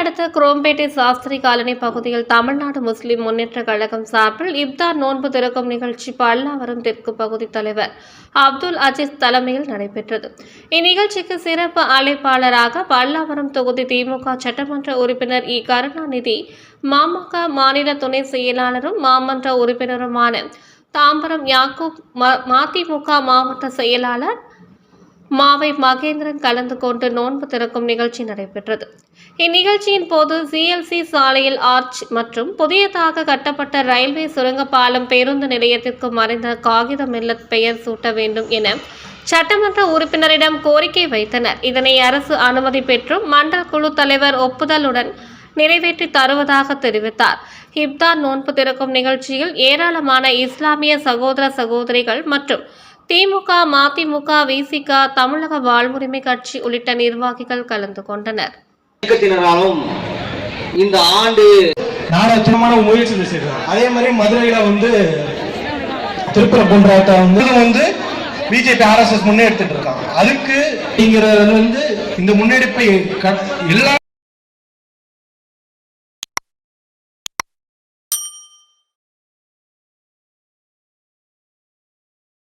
அடுத்த குரோம்பேட்டை சாஸ்திரி காலனி பகுதியில் தமிழ்நாடு முஸ்லிம் முன்னேற்ற கழகம் சார்பில் இப்தார் நோன்பு திறக்கும் நிகழ்ச்சி பல்லாவரம் தெற்கு பகுதி தலைவர் அப்துல் அஜீஸ் தலைமையில் நடைபெற்றது. இந்நிகழ்ச்சிக்கு சிறப்பு அழைப்பாளராக பல்லாவரம் தொகுதி திமுக சட்டமன்ற உறுப்பினர் இ. கருணாநிதி, மாமக மாநில துணை செயலாளரும் மாமன்ற உறுப்பினருமான தாம்பரம் யாக்கூப், மதிமுக மாவட்ட செயலாளர் மாவை மகேந்திரன் கலந்து கொண்டு நோன்பு திறக்கும் நிகழ்ச்சி நடைபெற்றது. இந்நிகழ்ச்சியின் போது சிஎல்சி சாலையில் ஆர்ச் மற்றும் புதியதாக கட்டப்பட்ட ரயில்வே சுரங்கப்பாலம் பேருந்து நிலையத்திற்கு மறைந்த காகித மில்லத் பெயர் சூட்ட வேண்டும் என சட்டமன்ற உறுப்பினரிடம் கோரிக்கை வைத்தனர். இதனை அரசு அனுமதி பெற்றும் மண்டல குழு தலைவர் ஒப்புதலுடன் நிறைவேற்றி தருவதாக தெரிவித்தார். இப்தார் நோன்பு திறக்கும் நிகழ்ச்சியில் ஏராளமான இஸ்லாமிய சகோதர சகோதரிகள் மற்றும் திமுக, மதிமுக, விசிக, தமிழக வாழ்வுரிமை கட்சி உள்ளிட்ட நிர்வாகிகள் கலந்து கொண்டனர். இந்த ஆண்டு நாடாளுமன்ற முயற்சி செய்யறாங்க. அதே மாதிரி மதுரையில திருப்பரங்குன்றத்தை வந்து பிஜேபி RSS முன்னெடுத்துட்டு இருக்காங்க. அதுக்கு இந்த முன்னெடுப்பை எல்லா